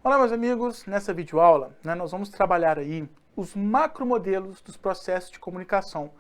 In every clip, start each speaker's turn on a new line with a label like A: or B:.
A: Olá, meus amigos, nessa videoaula, nós vamos trabalhar aí os macromodelos dos processos de comunicação,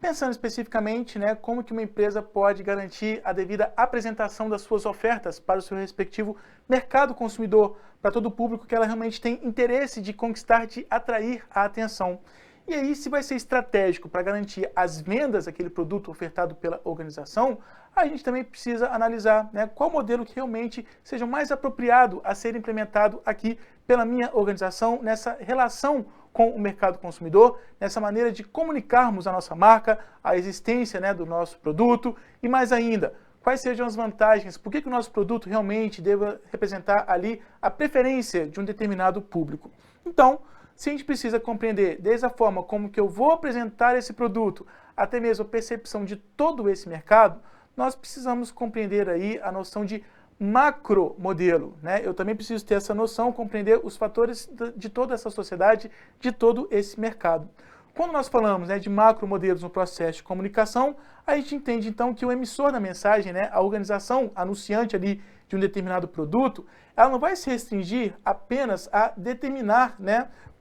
A: pensando especificamente como que uma empresa pode garantir a devida apresentação das suas ofertas para o seu respectivo mercado consumidor, para todo o público que ela realmente tem interesse de conquistar, de atrair a atenção. E aí, se vai ser estratégico para garantir as vendas daquele produto ofertado pela organização, a gente também precisa analisar qual modelo que realmente seja mais apropriado a ser implementado aqui pela minha organização, nessa relação com o mercado consumidor, nessa maneira de comunicarmos a nossa marca, a existência do nosso produto e mais ainda, quais sejam as vantagens, por que o nosso produto realmente deva representar ali a preferência de um determinado público. Então, se a gente precisa compreender desde a forma como que eu vou apresentar esse produto, até mesmo a percepção de todo esse mercado, nós precisamos compreender aí a noção de macro modelo, Eu também preciso ter essa noção, compreender os fatores de toda essa sociedade, de todo esse mercado. Quando nós falamos de macro modelos no processo de comunicação, a gente entende então que o emissor da mensagem, a organização anunciante ali de um determinado produto, ela não vai se restringir apenas a determinar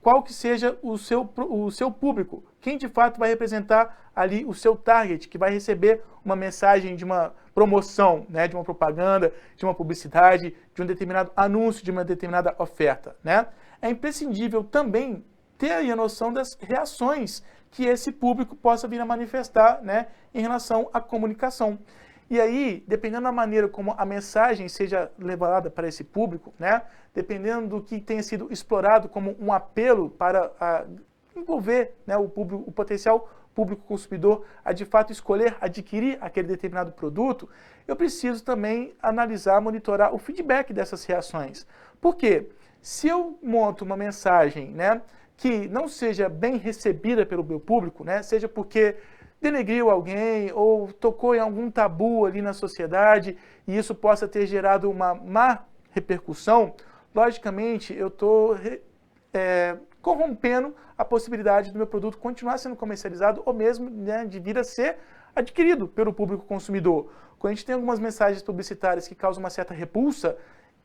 A: qual que seja o seu público, quem de fato vai representar ali o seu target, que vai receber uma mensagem de uma promoção, de uma propaganda, de uma publicidade, de um determinado anúncio, de uma determinada oferta. É imprescindível também ter aí a noção das reações que esse público possa vir a manifestar em relação à comunicação. E aí, dependendo da maneira como a mensagem seja levada para esse público, dependendo do que tenha sido explorado como um apelo para envolver o potencial público consumidor a de fato escolher adquirir aquele determinado produto, eu preciso também analisar, monitorar o feedback dessas reações. Por quê? Se eu monto uma mensagem que não seja bem recebida pelo meu público, seja porque denegriu alguém ou tocou em algum tabu ali na sociedade e isso possa ter gerado uma má repercussão, logicamente eu estou corrompendo a possibilidade do meu produto continuar sendo comercializado ou mesmo de vir a ser adquirido pelo público consumidor. Quando a gente tem algumas mensagens publicitárias que causam uma certa repulsa,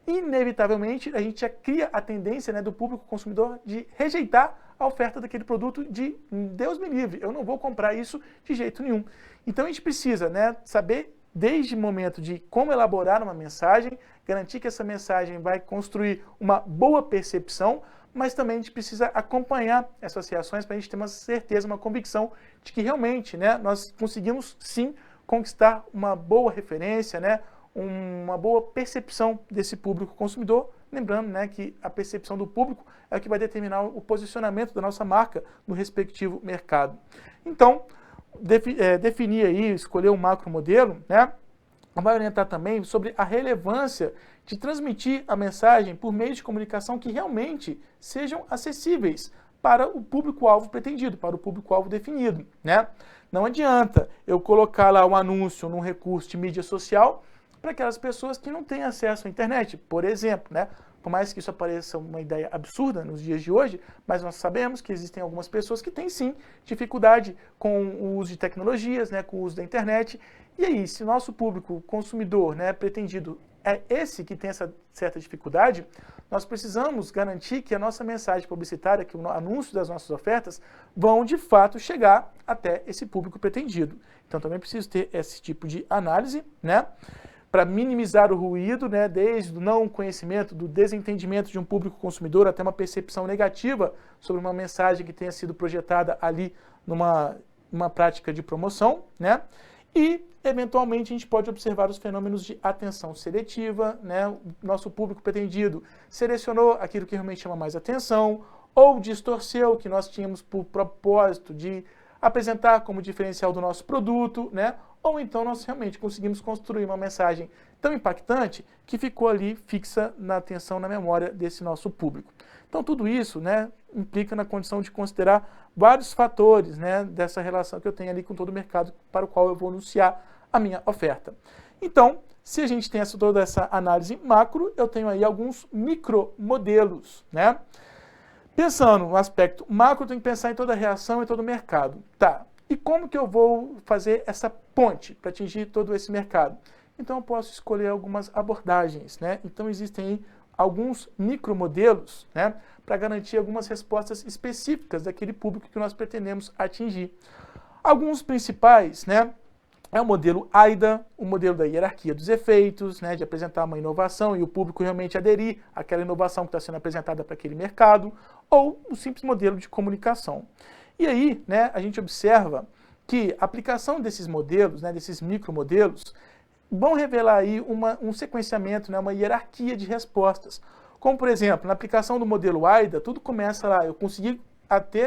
A: inevitavelmente a gente já cria a tendência do público consumidor de rejeitar a oferta daquele produto de Deus me livre, eu não vou comprar isso de jeito nenhum. Então a gente precisa saber desde o momento de como elaborar uma mensagem, garantir que essa mensagem vai construir uma boa percepção, mas também a gente precisa acompanhar essas reações para a gente ter uma certeza, uma convicção de que realmente nós conseguimos sim conquistar uma boa referência, uma boa percepção desse público consumidor, lembrando que a percepção do público é o que vai determinar o posicionamento da nossa marca no respectivo mercado. Então, definir aí, escolher um macro modelo, vai orientar também sobre a relevância de transmitir a mensagem por meios de comunicação que realmente sejam acessíveis para o público-alvo pretendido, para o público-alvo definido. Não adianta eu colocar lá um anúncio num recurso de mídia social para aquelas pessoas que não têm acesso à internet, por exemplo, Por mais que isso pareça uma ideia absurda nos dias de hoje, mas nós sabemos que existem algumas pessoas que têm sim dificuldade com o uso de tecnologias, com o uso da internet. E aí, se o nosso público consumidor pretendido é esse que tem essa certa dificuldade, nós precisamos garantir que a nossa mensagem publicitária, que o anúncio das nossas ofertas, vão de fato chegar até esse público pretendido. Então também preciso ter esse tipo de análise, para minimizar o ruído, desde o não conhecimento, do desentendimento de um público consumidor até uma percepção negativa sobre uma mensagem que tenha sido projetada ali numa prática de promoção, E, eventualmente, a gente pode observar os fenômenos de atenção seletiva, O nosso público pretendido selecionou aquilo que realmente chama mais atenção, ou distorceu o que nós tínhamos por propósito de apresentar como diferencial do nosso produto, Ou então nós realmente conseguimos construir uma mensagem tão impactante que ficou ali fixa na atenção, na memória desse nosso público. Então tudo isso implica na condição de considerar vários fatores dessa relação que eu tenho ali com todo o mercado para o qual eu vou anunciar a minha oferta. Então, se a gente tem toda essa análise macro, eu tenho aí alguns micromodelos. Pensando no aspecto macro, eu tenho que pensar em toda a reação e todo o mercado. Tá. E como que eu vou fazer essa ponte para atingir todo esse mercado? Então eu posso escolher algumas abordagens, Então existem aí alguns micromodelos, né, para garantir algumas respostas específicas daquele público que nós pretendemos atingir. Alguns principais, né, é o modelo AIDA, o modelo da hierarquia dos efeitos, né, de apresentar uma inovação e o público realmente aderir àquela inovação que está sendo apresentada para aquele mercado, ou o simples modelo de comunicação. E aí, né, a gente observa que a aplicação desses modelos, né, desses micromodelos, vão revelar aí um sequenciamento, né, uma hierarquia de respostas. Como, por exemplo, na aplicação do modelo AIDA, tudo começa lá, eu consegui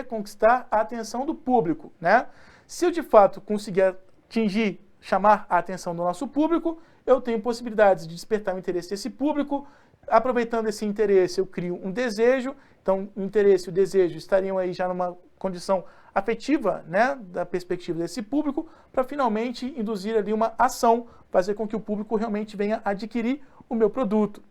A: conquistar a atenção do público, né? Se eu, de fato, conseguir chamar a atenção do nosso público, eu tenho possibilidades de despertar o interesse desse público. Aproveitando esse interesse, eu crio um desejo. Então, o interesse e o desejo estariam aí já numa condição afetiva, né, da perspectiva desse público, para finalmente induzir ali uma ação, fazer com que o público realmente venha adquirir o meu produto.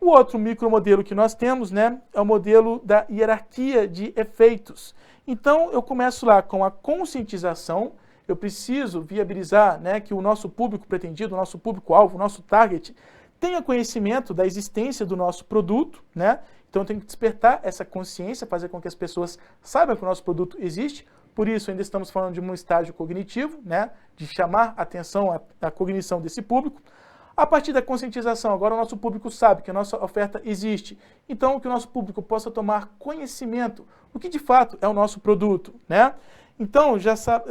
A: O outro micromodelo que nós temos, né, é o modelo da hierarquia de efeitos. Então, eu começo lá com a conscientização. Eu preciso viabilizar, né, que o nosso público pretendido, o nosso público-alvo, o nosso target, tenha conhecimento da existência do nosso produto, né? Então eu tenho que despertar essa consciência, fazer com que as pessoas saibam que o nosso produto existe. Por isso, ainda estamos falando de um estágio cognitivo, né, de chamar a atenção à cognição desse público. A partir da conscientização, agora o nosso público sabe que a nossa oferta existe. Então, que o nosso público possa tomar conhecimento do que de fato é o nosso produto, né? Então,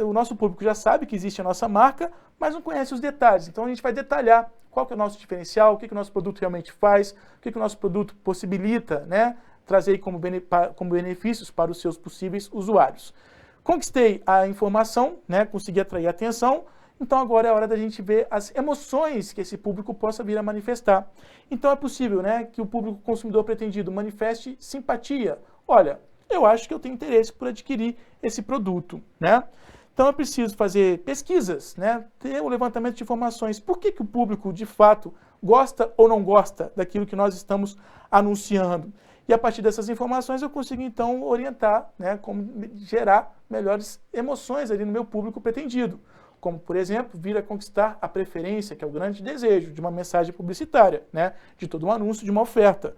A: o nosso público já sabe que existe a nossa marca, mas não conhece os detalhes. Então, a gente vai detalhar qual que é o nosso diferencial, o que o nosso produto realmente faz, o que o nosso produto possibilita, né, trazer como benefícios para os seus possíveis usuários. Conquistei a informação, né, consegui atrair a atenção, então agora é a hora da gente ver as emoções que esse público possa vir a manifestar. Então é possível, né, que o público consumidor pretendido manifeste simpatia. Olha, eu acho que eu tenho interesse por adquirir esse produto, né? Então eu preciso fazer pesquisas, né? Ter um levantamento de informações. Por que o público, de fato, gosta ou não gosta daquilo que nós estamos anunciando? E a partir dessas informações eu consigo, então, orientar, né, como gerar melhores emoções ali no meu público pretendido. Como, por exemplo, vir a conquistar a preferência, que é o grande desejo de uma mensagem publicitária, né? De todo um anúncio, de uma oferta.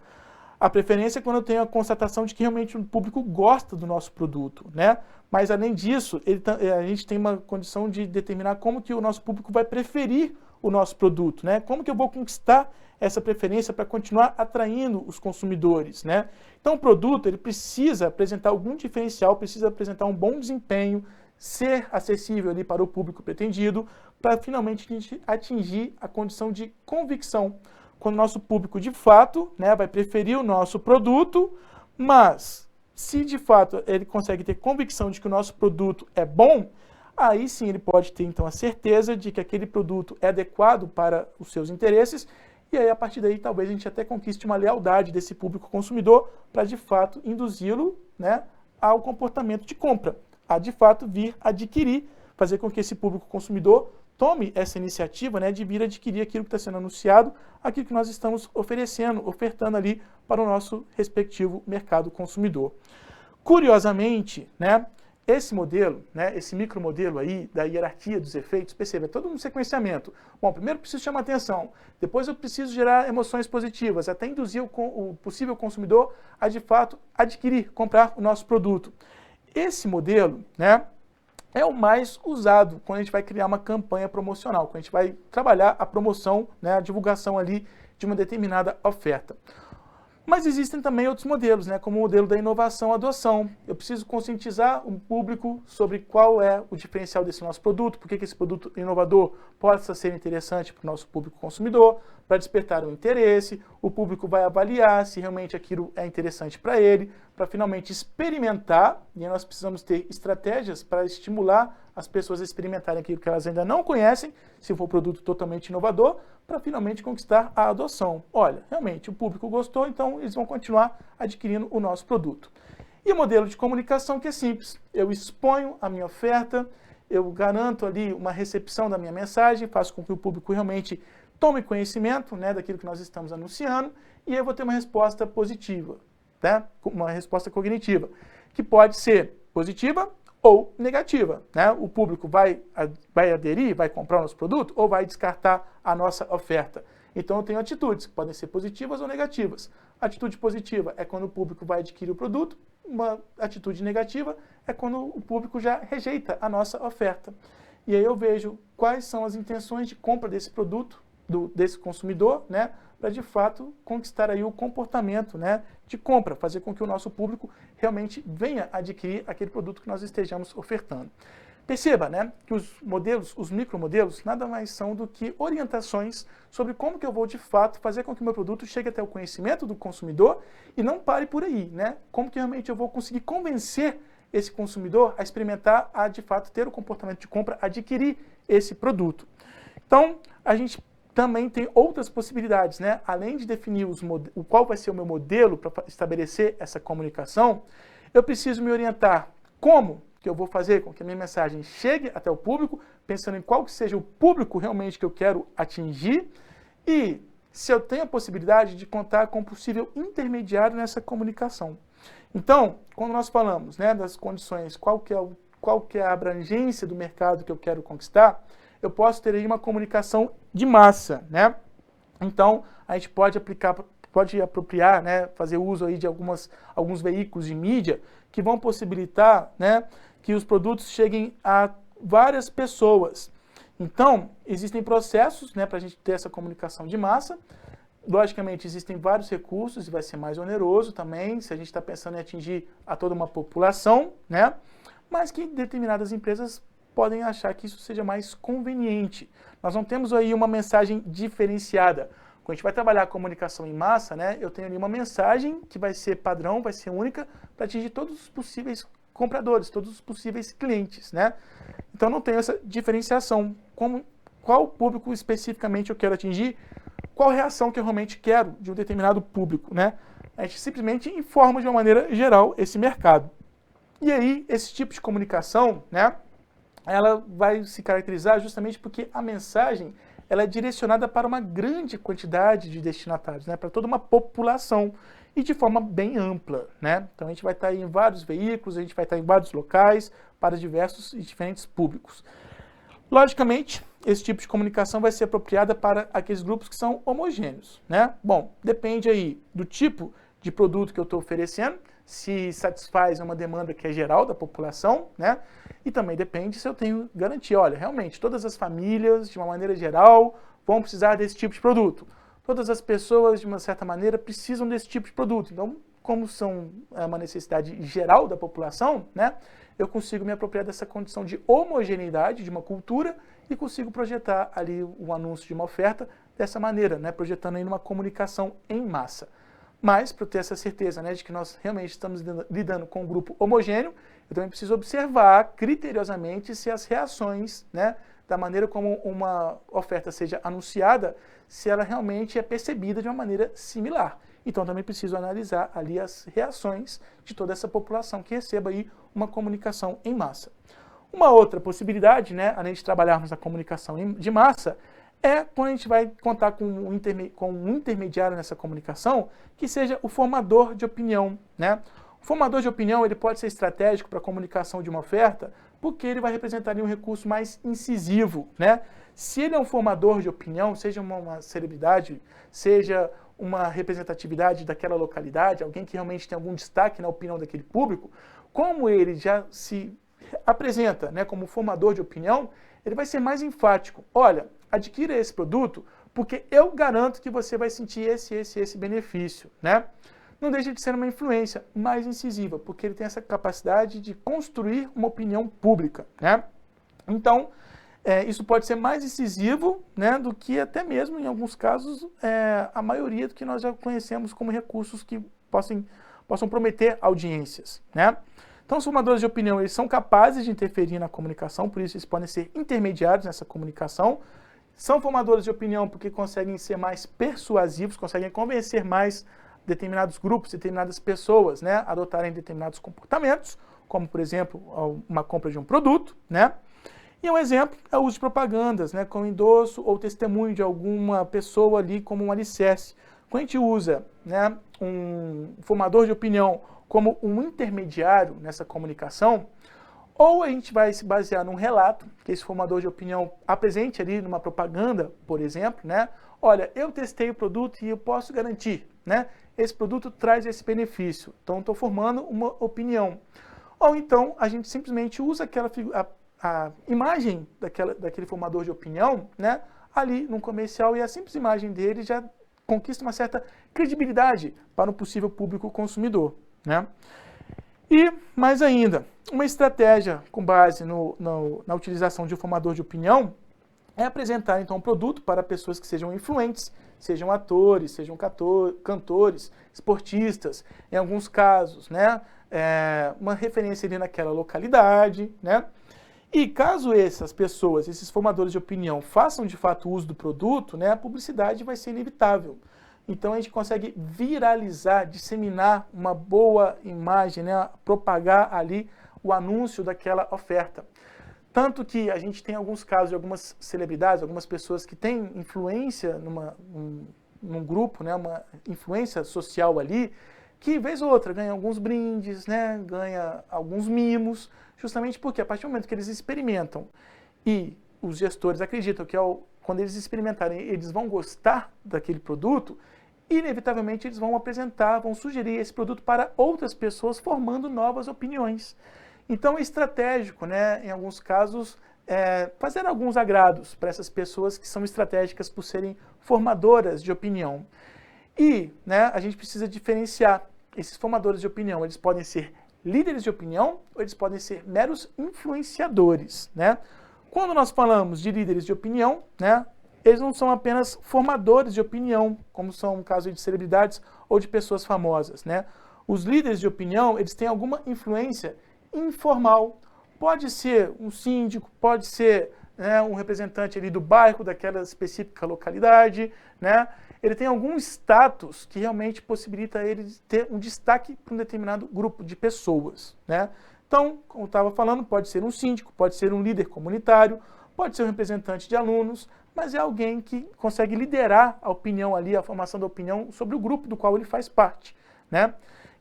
A: A preferência é quando eu tenho a constatação de que realmente o público gosta do nosso produto, né? Mas, além disso, a gente tem uma condição de determinar como que o nosso público vai preferir o nosso produto, né? Como que eu vou conquistar essa preferência para continuar atraindo os consumidores, né? Então, o produto, ele precisa apresentar algum diferencial, precisa apresentar um bom desempenho, ser acessível ali para o público pretendido, para finalmente a gente atingir a condição de convicção. Quando o nosso público, de fato, né, vai preferir o nosso produto, mas se de fato ele consegue ter convicção de que o nosso produto é bom, aí sim ele pode ter então a certeza de que aquele produto é adequado para os seus interesses, e aí a partir daí talvez a gente até conquiste uma lealdade desse público consumidor para de fato induzi-lo, né, ao comportamento de compra, a de fato vir adquirir, fazer com que esse público consumidor tome essa iniciativa, né, de vir adquirir aquilo que está sendo anunciado, aquilo que nós estamos ofertando ali para o nosso respectivo mercado consumidor. Curiosamente, né, esse modelo, né, esse micromodelo aí da hierarquia dos efeitos, perceba, é todo um sequenciamento. Bom, primeiro eu preciso chamar atenção, depois eu preciso gerar emoções positivas, até induzir o possível consumidor a de fato adquirir, comprar o nosso produto. Esse modelo, né, é o mais usado quando a gente vai criar uma campanha promocional, quando a gente vai trabalhar a promoção, né, a divulgação ali de uma determinada oferta. Mas existem também outros modelos, né, como o modelo da inovação-adoção. Eu preciso conscientizar o público sobre qual é o diferencial desse nosso produto, por que esse produto inovador possa ser interessante para o nosso público consumidor, para despertar o interesse, o público vai avaliar se realmente aquilo é interessante para ele, para finalmente experimentar, e aí nós precisamos ter estratégias para estimular as pessoas a experimentarem aquilo que elas ainda não conhecem, se for um produto totalmente inovador, para finalmente conquistar a adoção. Olha, realmente o público gostou, então eles vão continuar adquirindo o nosso produto. E o modelo de comunicação que é simples, eu exponho a minha oferta, eu garanto ali uma recepção da minha mensagem, faço com que o público realmente tome conhecimento, né, daquilo que nós estamos anunciando, e eu vou ter uma resposta positiva, né, uma resposta cognitiva, que pode ser positiva ou negativa, né? O público vai aderir, vai comprar o nosso produto ou vai descartar a nossa oferta. Então eu tenho atitudes que podem ser positivas ou negativas. atitude positiva é quando o público vai adquirir o produto, uma atitude negativa é quando o público já rejeita a nossa oferta. E aí eu vejo quais são as intenções de compra desse produto, desse consumidor, né, para de fato conquistar aí o comportamento, né, de compra, fazer com que o nosso público realmente venha adquirir aquele produto que nós estejamos ofertando. Perceba, né, que os modelos, os micromodelos, nada mais são do que orientações sobre como que eu vou de fato fazer com que o meu produto chegue até o conhecimento do consumidor e não pare por aí, né? Como que realmente eu vou conseguir convencer esse consumidor a experimentar, a de fato ter o comportamento de compra, adquirir esse produto. Então, a gente também tem outras possibilidades, né? Além de definir qual vai ser o meu modelo para estabelecer essa comunicação, eu preciso me orientar como que eu vou fazer com que a minha mensagem chegue até o público, pensando em qual que seja o público realmente que eu quero atingir e se eu tenho a possibilidade de contar com um possível intermediário nessa comunicação. Então, quando nós falamos, né, das condições, qual que é a abrangência do mercado que eu quero conquistar, eu posso ter aí uma comunicação de massa, né? Então, a gente pode apropriar, né, fazer uso aí de alguns veículos de mídia que vão possibilitar, né, que os produtos cheguem a várias pessoas. Então, existem processos, né, para a gente ter essa comunicação de massa. Logicamente, existem vários recursos e vai ser mais oneroso também, se a gente está pensando em atingir a toda uma população, né? Mas que determinadas empresas podem achar que isso seja mais conveniente. Nós não temos aí uma mensagem diferenciada. Quando a gente vai trabalhar a comunicação em massa, né, eu tenho ali uma mensagem que vai ser padrão, vai ser única, para atingir todos os possíveis compradores, todos os possíveis clientes, né? Então não tenho essa diferenciação. Qual público especificamente eu quero atingir? Qual reação que eu realmente quero de um determinado público, né? A gente simplesmente informa de uma maneira geral esse mercado. E aí, esse tipo de comunicação, né, ela vai se caracterizar justamente porque a mensagem ela é direcionada para uma grande quantidade de destinatários, né, para toda uma população e de forma bem ampla, né? Então a gente vai estar em vários veículos, a gente vai estar em vários locais para diversos e diferentes públicos. Logicamente, esse tipo de comunicação vai ser apropriada para aqueles grupos que são homogêneos, né? Bom, depende aí do tipo de produto que eu estou oferecendo, se satisfaz uma demanda que é geral da população, né? E também depende se eu tenho garantia. Olha, realmente, todas as famílias, de uma maneira geral, vão precisar desse tipo de produto. Todas as pessoas, de uma certa maneira, precisam desse tipo de produto. Então, como são uma necessidade geral da população, né? Eu consigo me apropriar dessa condição de homogeneidade de uma cultura e consigo projetar ali o anúncio de uma oferta dessa maneira, né? Projetando aí uma comunicação em massa. Mas, para eu ter essa certeza, né, de que nós realmente estamos lidando com um grupo homogêneo, eu também preciso observar criteriosamente se as reações, né, da maneira como uma oferta seja anunciada, se ela realmente é percebida de uma maneira similar. Então, também preciso analisar ali as reações de toda essa população que receba aí uma comunicação em massa. Uma outra possibilidade, né, além de trabalharmos na comunicação de massa, é quando a gente vai contar com um intermediário nessa comunicação, que seja o formador de opinião, né? O formador de opinião ele pode ser estratégico para a comunicação de uma oferta, porque ele vai representar um recurso mais incisivo, né? Se ele é um formador de opinião, seja uma celebridade, seja uma representatividade daquela localidade, alguém que realmente tem algum destaque na opinião daquele público, como ele já se apresenta, né, como formador de opinião, ele vai ser mais enfático. Olha, adquira esse produto porque eu garanto que você vai sentir esse benefício, né? Não deixa de ser uma influência mais incisiva, porque ele tem essa capacidade de construir uma opinião pública, né? Então, isso pode ser mais incisivo, né, do que até mesmo, em alguns casos, a maioria do que nós já conhecemos como recursos que possam prometer audiências, né? Então, os formadores de opinião eles são capazes de interferir na comunicação, por isso eles podem ser intermediários nessa comunicação. São formadores de opinião porque conseguem ser mais persuasivos, conseguem convencer mais determinados grupos, determinadas pessoas, né, a adotarem determinados comportamentos, como, por exemplo, uma compra de um produto, né? E um exemplo é o uso de propagandas, né, com endosso ou testemunho de alguma pessoa ali como um alicerce. Quando a gente usa, né, um formador de opinião como um intermediário nessa comunicação, ou a gente vai se basear num relato que esse formador de opinião apresente ali numa propaganda, por exemplo, né, olha, eu testei o produto e eu posso garantir, né? Esse produto traz esse benefício, então estou formando uma opinião. Ou então a gente simplesmente usa a imagem daquele formador de opinião, né, ali no comercial, e a simples imagem dele já conquista uma certa credibilidade para um possível público consumidor, né? E, mais ainda, uma estratégia com base na utilização de um formador de opinião é apresentar, então, um produto para pessoas que sejam influentes, sejam atores, sejam cantores, esportistas, em alguns casos, né? Uma referência ali naquela localidade, né? E caso essas pessoas, esses formadores de opinião, façam de fato uso do produto, né, a publicidade vai ser inevitável. Então a gente consegue viralizar, disseminar uma boa imagem, né, propagar ali o anúncio daquela oferta. Tanto que a gente tem alguns casos de algumas celebridades, algumas pessoas que têm influência num grupo, né, uma influência social ali, que vez ou outra ganha alguns brindes, né, ganha alguns mimos, justamente porque a partir do momento que eles experimentam e os gestores acreditam que quando eles experimentarem eles vão gostar daquele produto, inevitavelmente eles vão apresentar, vão sugerir esse produto para outras pessoas, formando novas opiniões. Então é estratégico, né, em alguns casos, fazer alguns agrados para essas pessoas que são estratégicas por serem formadoras de opinião. E, né, a gente precisa diferenciar esses formadores de opinião. Eles podem ser líderes de opinião ou eles podem ser meros influenciadores, né? Quando nós falamos de líderes de opinião, né, eles não são apenas formadores de opinião, como são o caso de celebridades ou de pessoas famosas, né? Os líderes de opinião, eles têm alguma influência informal. Pode ser um síndico, pode ser, né, um representante ali do bairro, daquela específica localidade, né? Ele tem algum status que realmente possibilita ele ter um destaque para um determinado grupo de pessoas, né? Então, como eu estava falando, pode ser um síndico, pode ser um líder comunitário, pode ser um representante de alunos, mas é alguém que consegue liderar a opinião ali, a formação da opinião sobre o grupo do qual ele faz parte, né?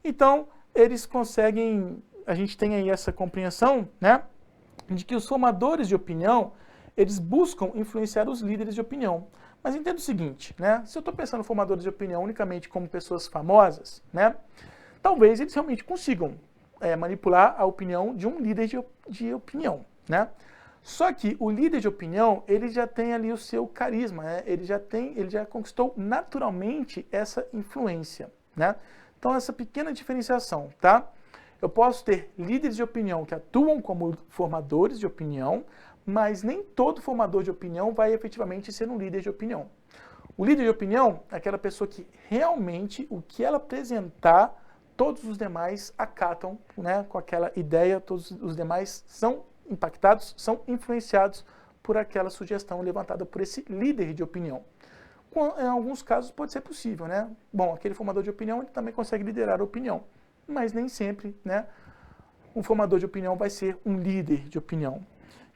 A: Então, eles conseguem, a gente tem aí essa compreensão, né, de que os formadores de opinião, eles buscam influenciar os líderes de opinião. Mas entenda o seguinte, né? Se eu estou pensando em formadores de opinião unicamente como pessoas famosas, né? Talvez eles realmente consigam manipular a opinião de um líder de opinião, né? Só que o líder de opinião, ele já tem ali o seu carisma, né? Ele já conquistou naturalmente essa influência, né? Então essa pequena diferenciação, tá? Eu posso ter líderes de opinião que atuam como formadores de opinião, mas nem todo formador de opinião vai efetivamente ser um líder de opinião. O líder de opinião é aquela pessoa que realmente o que ela apresentar, todos os demais acatam, né, com aquela ideia, todos os demais são impactados, são influenciados por aquela sugestão levantada por esse líder de opinião. Em alguns casos pode ser possível, né? Bom, aquele formador de opinião ele também consegue liderar a opinião, mas nem sempre, né, um formador de opinião vai ser um líder de opinião.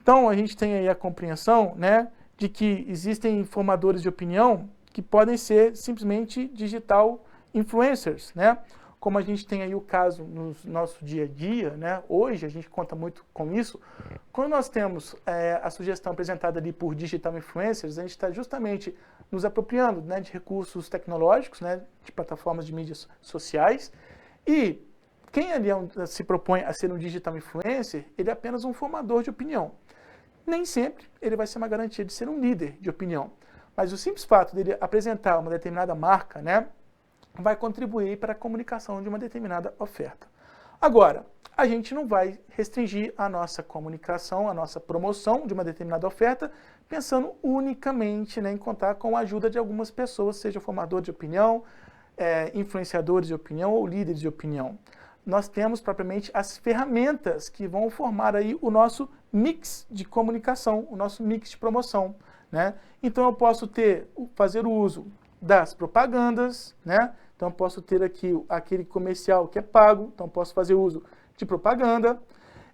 A: Então, a gente tem aí a compreensão, né, de que existem formadores de opinião que podem ser simplesmente digital influencers, né? Como a gente tem aí o caso no nosso dia a dia, né? Hoje a gente conta muito com isso. Quando nós temos a sugestão apresentada ali por digital influencers, a gente está justamente nos apropriando, né, de recursos tecnológicos, né, de plataformas de mídias sociais. E quem ali se propõe a ser um digital influencer, ele é apenas um formador de opinião. Nem sempre ele vai ser uma garantia de ser um líder de opinião. Mas o simples fato dele apresentar uma determinada marca, né, vai contribuir para a comunicação de uma determinada oferta. Agora, a gente não vai restringir a nossa comunicação, a nossa promoção de uma determinada oferta, pensando unicamente, né, em contar com a ajuda de algumas pessoas, seja formador de opinião, influenciadores de opinião ou líderes de opinião. Nós temos propriamente as ferramentas que vão formar aí o nosso mix de comunicação, o nosso mix de promoção, né? Então eu posso fazer o uso das propagandas, né? Então eu posso ter aqui aquele comercial que é pago, então eu posso fazer uso de propaganda.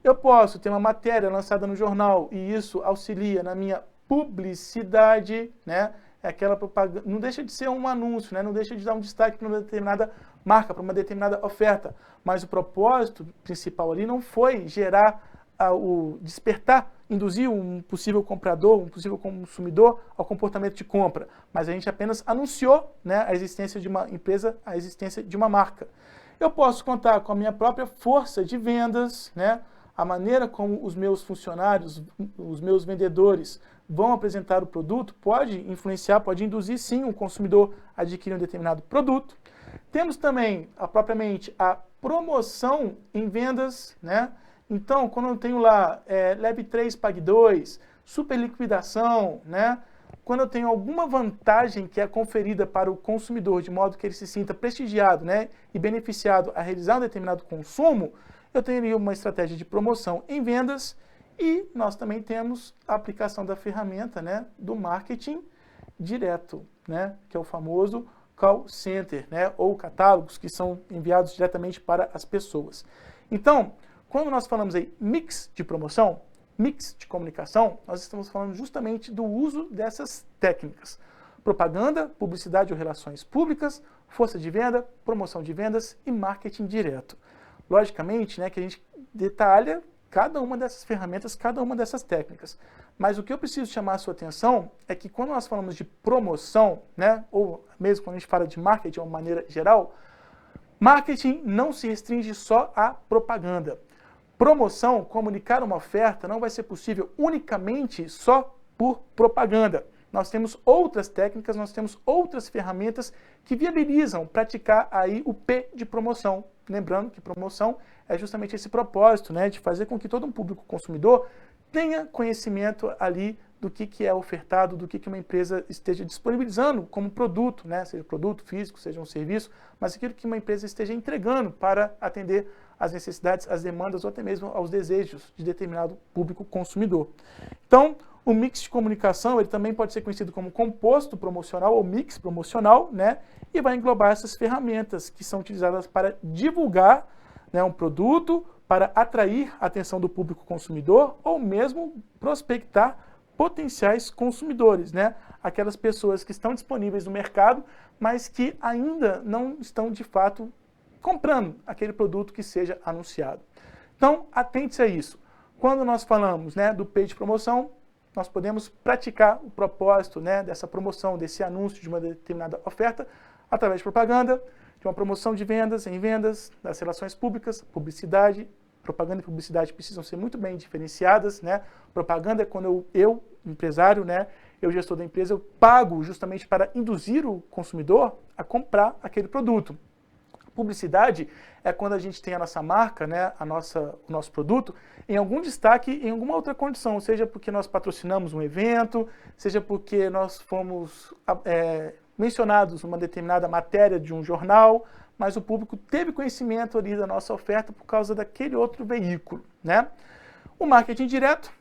A: Eu posso ter uma matéria lançada no jornal e isso auxilia na minha publicidade, né? Aquela propaganda, não deixa de ser um anúncio, né? Não deixa de dar um destaque para uma determinada marca, para uma determinada oferta, mas o propósito principal ali não foi gerar o despertar, induzir um possível comprador, um possível consumidor ao comportamento de compra, mas a gente apenas anunciou, né, a existência de uma empresa, a existência de uma marca. Eu posso contar com a minha própria força de vendas, né, a maneira como os meus funcionários, os meus vendedores vão apresentar o produto, pode influenciar, pode induzir sim um consumidor a adquirir um determinado produto. Temos também, propriamente, a promoção em vendas, né? Então, quando eu tenho lá leve 3, pague 2, super liquidação, né? Quando eu tenho alguma vantagem que é conferida para o consumidor, de modo que ele se sinta prestigiado, né, e beneficiado a realizar um determinado consumo, eu teria uma estratégia de promoção em vendas e nós também temos a aplicação da ferramenta, né, do marketing direto, né, que é o famoso call center, né, ou catálogos que são enviados diretamente para as pessoas. Então, quando nós falamos aí mix de promoção, mix de comunicação, nós estamos falando justamente do uso dessas técnicas. Propaganda, publicidade ou relações públicas, força de venda, promoção de vendas e marketing direto. Logicamente, né, que a gente detalha cada uma dessas ferramentas, cada uma dessas técnicas. Mas o que eu preciso chamar a sua atenção é que quando nós falamos de promoção, né, ou mesmo quando a gente fala de marketing de uma maneira geral, marketing não se restringe só à propaganda. Promoção, comunicar uma oferta, não vai ser possível unicamente só por propaganda. Nós temos outras técnicas, nós temos outras ferramentas que viabilizam praticar aí o P de promoção. Lembrando que promoção é justamente esse propósito, né, de fazer com que todo um público consumidor tenha conhecimento ali do que é ofertado, do que uma empresa esteja disponibilizando como produto, né, seja produto físico, seja um serviço, mas aquilo que uma empresa esteja entregando para atender às necessidades, às demandas ou até mesmo aos desejos de determinado público consumidor. Então, o mix de comunicação ele também pode ser conhecido como composto promocional ou mix promocional, né, e vai englobar essas ferramentas que são utilizadas para divulgar, né, um produto, para atrair a atenção do público consumidor ou mesmo prospectar potenciais consumidores, né, aquelas pessoas que estão disponíveis no mercado, mas que ainda não estão de fato comprando aquele produto que seja anunciado. Então, atente-se a isso. Quando nós falamos, né, do P de promoção, nós podemos praticar o propósito, né, dessa promoção, desse anúncio de uma determinada oferta, através de propaganda, de uma promoção de vendas, em vendas, das relações públicas, publicidade. Propaganda e publicidade precisam ser muito bem diferenciadas, né? Propaganda é quando eu empresário, né, eu gestor da empresa, eu pago justamente para induzir o consumidor a comprar aquele produto. Publicidade é quando a gente tem a nossa marca, né, o nosso produto, em algum destaque, em alguma outra condição, seja porque nós patrocinamos um evento, seja porque nós fomos mencionados numa determinada matéria de um jornal, mas o público teve conhecimento ali da nossa oferta por causa daquele outro veículo, né? O marketing direto,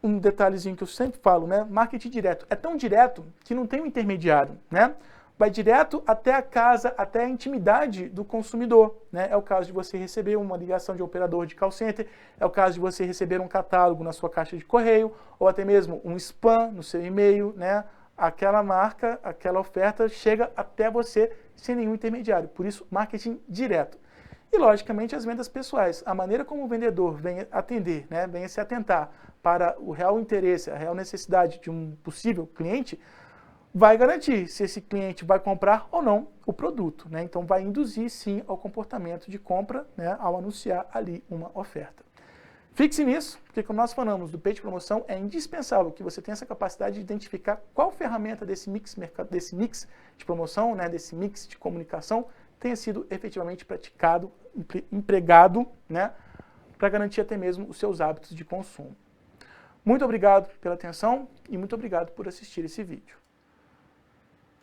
A: um detalhezinho que eu sempre falo, né? Marketing direto é tão direto que não tem um intermediário, né? Vai direto até a casa, até a intimidade do consumidor, né? É o caso de você receber uma ligação de operador de call center, é o caso de você receber um catálogo na sua caixa de correio, ou até mesmo um spam no seu e-mail, né? Aquela marca, aquela oferta chega até você sem nenhum intermediário. Por isso, marketing direto. E, logicamente, as vendas pessoais. A maneira como o vendedor vem atender, né? Vem se atentar para o real interesse, a real necessidade de um possível cliente, vai garantir se esse cliente vai comprar ou não o produto, né? Então vai induzir sim ao comportamento de compra, né, ao anunciar ali uma oferta. Fixe nisso, porque quando nós falamos do P de promoção, é indispensável que você tenha essa capacidade de identificar qual ferramenta desse mix de promoção, né, desse mix de comunicação, tenha sido efetivamente praticado, empregado, né, para garantir até mesmo os seus hábitos de consumo. Muito obrigado pela atenção e muito obrigado por assistir esse vídeo.